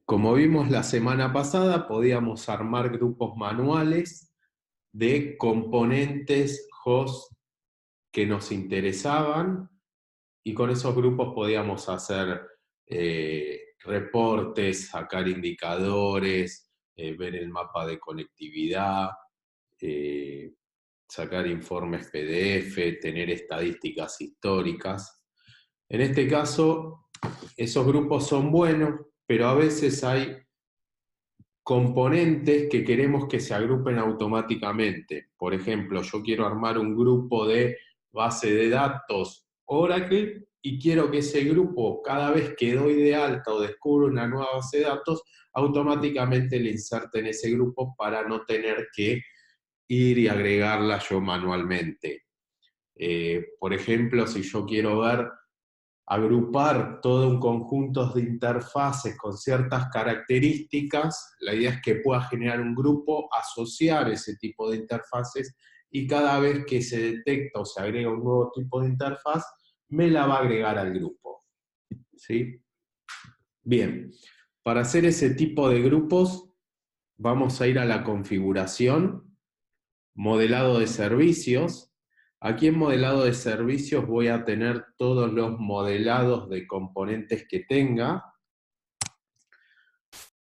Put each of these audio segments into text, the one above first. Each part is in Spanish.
Como vimos la semana pasada, podíamos armar grupos manuales de componentes host que nos interesaban y con esos grupos podíamos hacer reportes, sacar indicadores, ver el mapa de conectividad, eh, sacar informes PDF, tener estadísticas históricas. En este caso, esos grupos son buenos, pero a veces hay componentes que queremos que se agrupen automáticamente. Por ejemplo, yo quiero armar un grupo de base de datos Oracle y quiero que ese grupo, cada vez que doy de alta o descubro una nueva base de datos, automáticamente le inserte en ese grupo para no tener que ir y agregarla yo manualmente. Por ejemplo, si yo quiero ver agrupar todo un conjunto de interfaces con ciertas características, la idea es que pueda generar un grupo, asociar ese tipo de interfaces y cada vez que se detecta o se agrega un nuevo tipo de interfaz, me la va a agregar al grupo. ¿Sí? Bien, para hacer ese tipo de grupos vamos a ir a la configuración, modelado de servicios. Aquí en modelado de servicios voy a tener todos los modelados de componentes que tenga.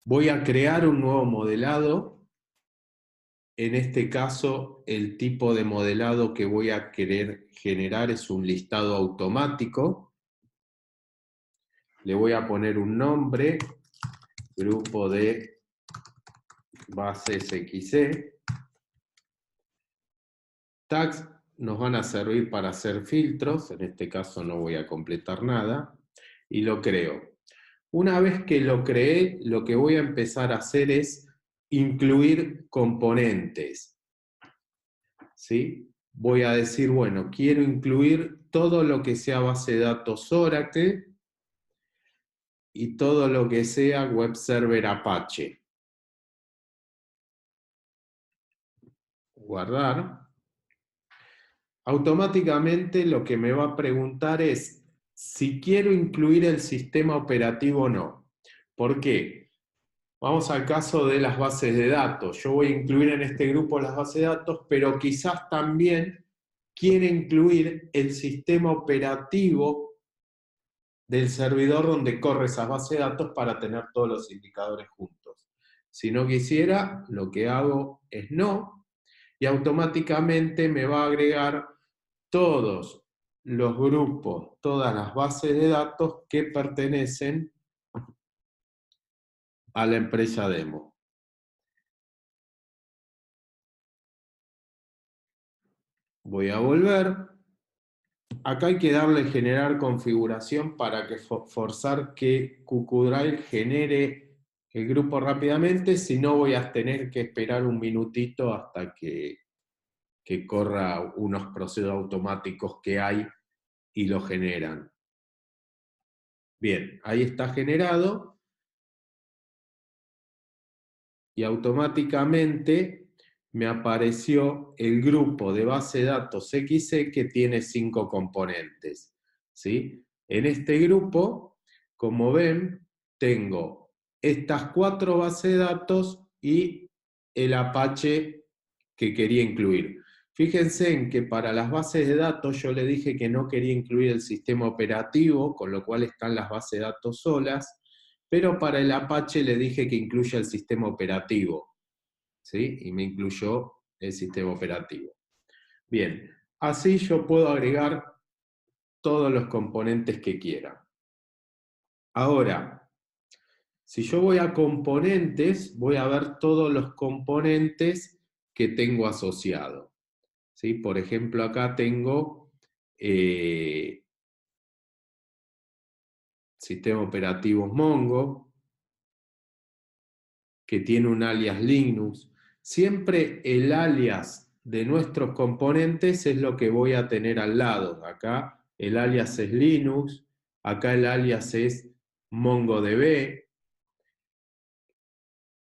Voy a crear un nuevo modelado. En este caso, el tipo de modelado que voy a querer generar es un listado automático. Le voy a poner un nombre, grupo de bases XE. Tags nos van a servir para hacer filtros, en este caso no voy a completar nada, y lo creo. Una vez que lo creé, lo que voy a empezar a hacer es incluir componentes. ¿Sí? Voy a decir, bueno, quiero incluir todo lo que sea base de datos Oracle y todo lo que sea web server Apache. Guardar. Automáticamente lo que me va a preguntar es si quiero incluir el sistema operativo o no. ¿Por qué? Vamos al caso de las bases de datos. Yo voy a incluir en este grupo las bases de datos, pero quizás también quiere incluir el sistema operativo del servidor donde corre esas bases de datos para tener todos los indicadores juntos. Si no quisiera, lo que hago es no, y automáticamente me va a agregar todos los grupos, todas las bases de datos que pertenecen a la empresa demo. Voy a volver. Acá hay que darle generar configuración para que forzar que QQDrive genere el grupo rápidamente, si no voy a tener que esperar un minutito hasta que corra unos procesos automáticos que hay y lo generan. Bien, ahí está generado y automáticamente me apareció el grupo de base de datos XE que tiene 5 componentes. ¿Sí? En este grupo, como ven, tengo estas 4 bases de datos y el Apache que quería incluir. Fíjense en que para las bases de datos yo le dije que no quería incluir el sistema operativo, con lo cual están las bases de datos solas, pero para el Apache le dije que incluya el sistema operativo, ¿sí? Y me incluyó el sistema operativo. Bien, así yo puedo agregar todos los componentes que quiera. Ahora, si yo voy a componentes, voy a ver todos los componentes que tengo asociados. ¿Sí? Por ejemplo, acá tengo sistema operativo Mongo, que tiene un alias Linux. Siempre el alias de nuestros componentes es lo que voy a tener al lado. Acá el alias es Linux, acá el alias es MongoDB.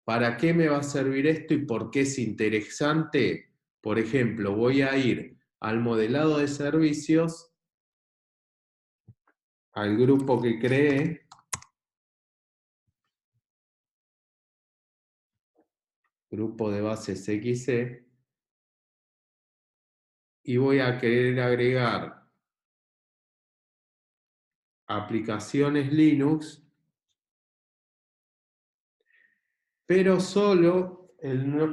¿Para qué me va a servir esto y por qué es interesante? Por ejemplo, voy a ir al modelado de servicios, al grupo que creé, grupo de bases XC, y voy a querer agregar aplicaciones Linux, pero solo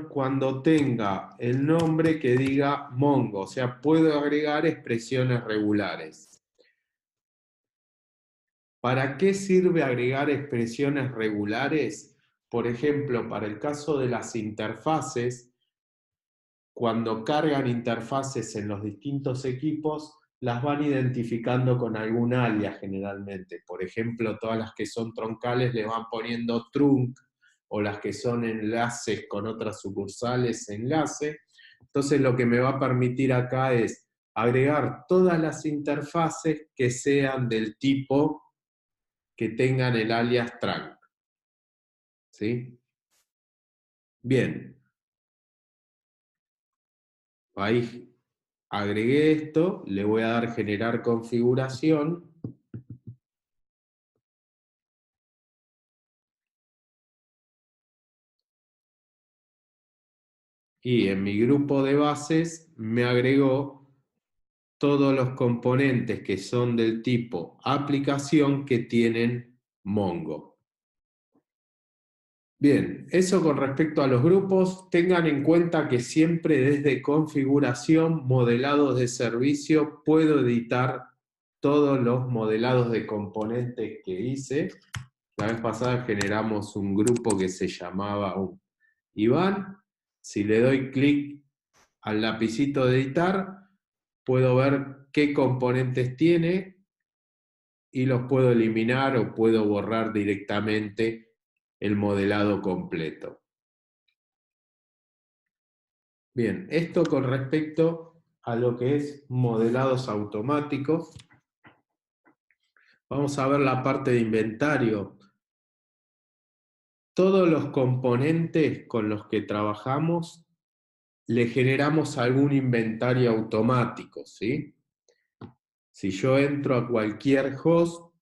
cuando tenga el nombre que diga Mongo, o sea, puedo agregar expresiones regulares. ¿Para qué sirve agregar expresiones regulares? Por ejemplo, para el caso de las interfaces, cuando cargan interfaces en los distintos equipos, las van identificando con algún alias generalmente. Por ejemplo, todas las que son troncales le van poniendo trunc, o las que son enlaces con otras sucursales, enlace. Entonces lo que me va a permitir acá es agregar todas las interfaces que sean del tipo que tengan el alias trunc. ¿Sí? Bien. Ahí agregué esto, le voy a dar generar configuración. Y en mi grupo de bases me agregó todos los componentes que son del tipo aplicación que tienen Mongo. Bien, eso con respecto a los grupos. Tengan en cuenta que siempre desde configuración, modelados de servicio, puedo editar todos los modelados de componentes que hice. La vez pasada generamos un grupo que se llamaba Iván. Si le doy clic al lapicito de editar, puedo ver qué componentes tiene y los puedo eliminar o puedo borrar directamente el modelado completo. Bien, esto con respecto a lo que es modelados automáticos. Vamos a ver la parte de inventario. Todos los componentes con los que trabajamos le generamos algún inventario automático, ¿sí? Si yo entro a cualquier host,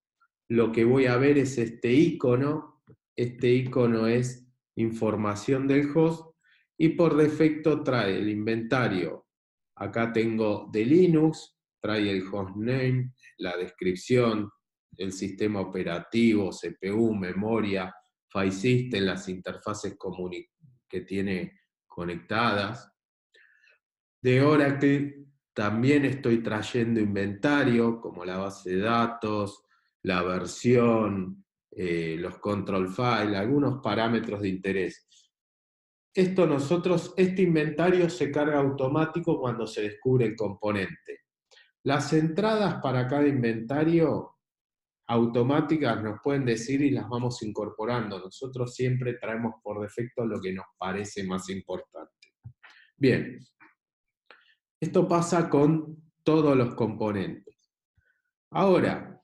lo que voy a ver es este icono. Este icono es información del host y por defecto trae el inventario. Acá tengo de Linux, trae el hostname, la descripción, el sistema operativo, CPU, memoria, file system, las interfaces que tiene conectadas. De Oracle también estoy trayendo inventario, como la base de datos, la versión, los control files, algunos parámetros de interés. Este inventario se carga automático cuando se descubre el componente. Las entradas para cada inventario automáticas nos pueden decir y las vamos incorporando. Nosotros siempre traemos por defecto lo que nos parece más importante. Bien. Esto pasa con todos los componentes. Ahora,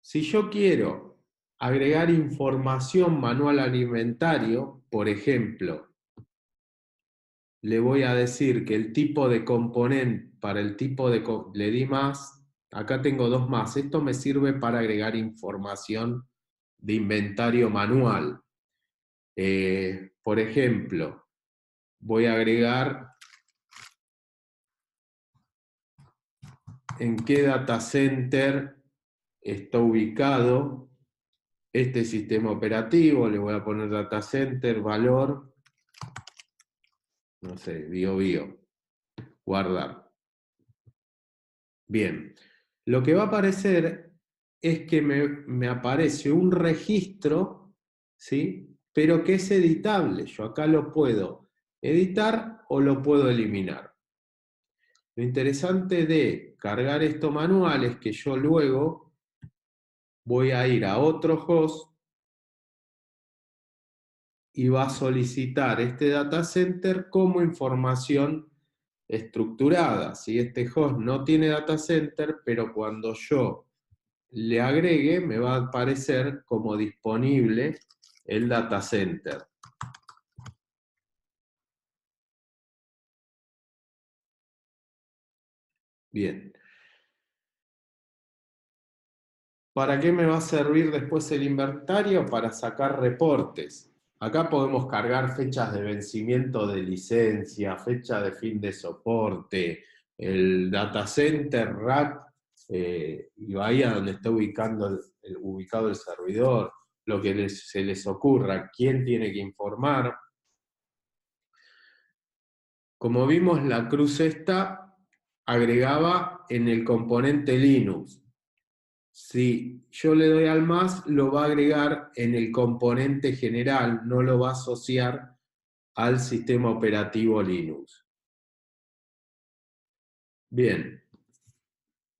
si yo quiero agregar información manual al inventario, por ejemplo, le voy a decir que el tipo de componente, para el tipo de... le di más, acá tengo dos más. Esto me sirve para agregar información de inventario manual. Por ejemplo, voy a agregar en qué data center está ubicado este sistema operativo. Le voy a poner data center, valor, no sé, bio, guardar. Bien, lo que va a aparecer es que me aparece un registro, ¿sí? Pero que es editable. Yo acá lo puedo editar o lo puedo eliminar. Lo interesante de cargar esto manual es que yo luego voy a ir a otro host y va a solicitar este data center como información estructurada. Si este host no tiene data center, pero cuando yo le agregue, me va a aparecer como disponible el data center. Bien. ¿Para qué me va a servir después el inventario? Para sacar reportes. Acá podemos cargar fechas de vencimiento de licencia, fecha de fin de soporte, el data center, rack, y bahía donde está ubicado el servidor, lo que se les ocurra, quién tiene que informar. Como vimos, la cruz esta agregaba en el componente Linux. Si yo le doy al más, lo va a agregar en el componente general, no lo va a asociar al sistema operativo Linux. Bien,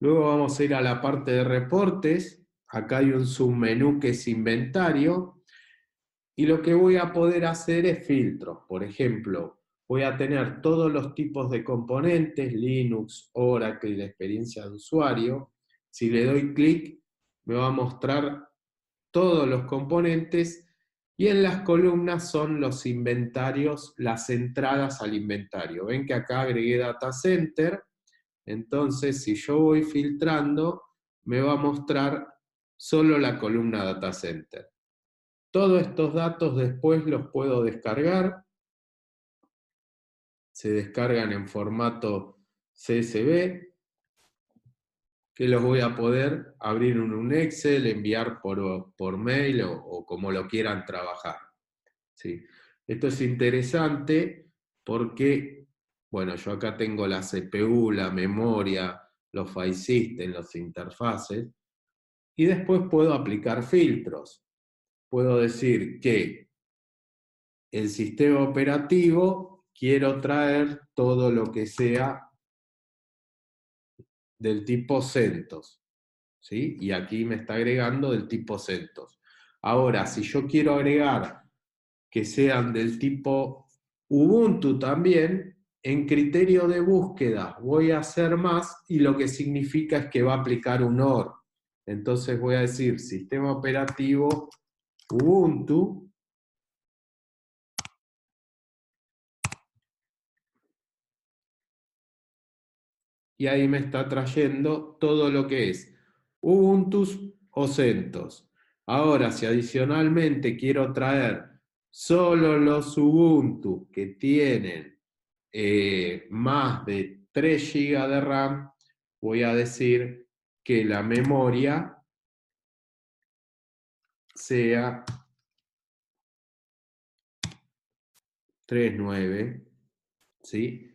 luego vamos a ir a la parte de reportes. Acá hay un submenú que es inventario. Y lo que voy a poder hacer es filtros. Por ejemplo, voy a tener todos los tipos de componentes, Linux, Oracle, la experiencia de usuario. Si le doy clic, me va a mostrar todos los componentes y en las columnas son los inventarios, las entradas al inventario. Ven que acá agregué Data Center, entonces si yo voy filtrando, me va a mostrar solo la columna Data Center. Todos estos datos después los puedo descargar, se descargan en formato CSV, que los voy a poder abrir en un Excel, enviar por mail o como lo quieran trabajar. ¿Sí? Esto es interesante porque, bueno, yo acá tengo la CPU, la memoria, los file systems, los interfaces, y después puedo aplicar filtros. Puedo decir que el sistema operativo quiero traer todo lo que sea del tipo CentOS, ¿sí? Y aquí me está agregando del tipo CentOS. Ahora, si yo quiero agregar que sean del tipo Ubuntu también, en criterio de búsqueda voy a hacer más y lo que significa es que va a aplicar un OR. Entonces voy a decir sistema operativo Ubuntu. Y ahí me está trayendo todo lo que es Ubuntu o CentOS. Ahora, si adicionalmente quiero traer solo los Ubuntu que tienen más de 3 GB de RAM, voy a decir que la memoria sea 3.9, ¿sí?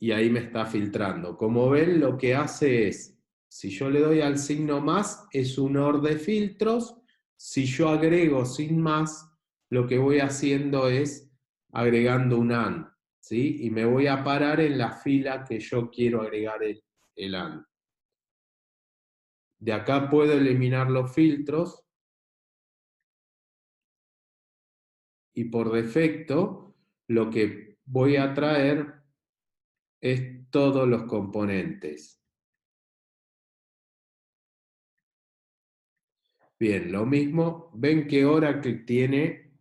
Y ahí me está filtrando. Como ven, lo que hace es, si yo le doy al signo más, es un OR de filtros. Si yo agrego sin más, lo que voy haciendo es agregando un AND, ¿sí? Y me voy a parar en la fila que yo quiero agregar el AND. De acá puedo eliminar los filtros y por defecto lo que voy a traer es todos los componentes. Bien, lo mismo, ven que Oracle tiene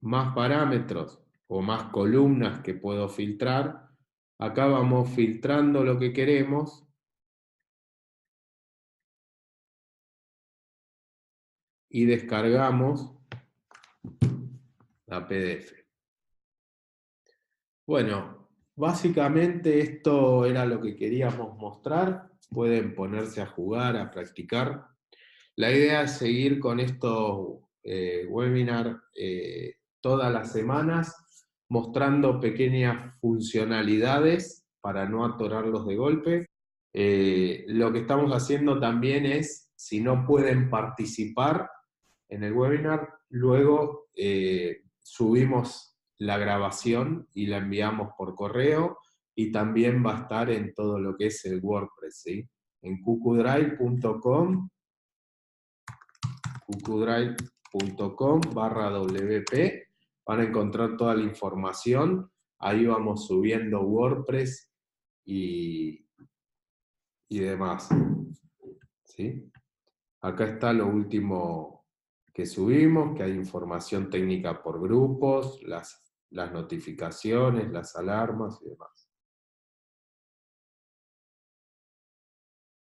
más parámetros o más columnas que puedo filtrar. Acá vamos filtrando lo que queremos y descargamos la PDF. Bueno, básicamente esto era lo que queríamos mostrar. Pueden ponerse a jugar, a practicar. La idea es seguir con estos webinars todas las semanas, mostrando pequeñas funcionalidades para no atorarlos de golpe. Lo que estamos haciendo también es, si no pueden participar en el webinar, luego subimos la grabación y la enviamos por correo y también va a estar en todo lo que es el WordPress, ¿sí? En cucudrive.com cucudrive.com/wp van a encontrar toda la información. Ahí vamos subiendo WordPress y demás. ¿Sí? Acá está lo último que subimos, que hay información técnica por grupos, las notificaciones, las alarmas y demás.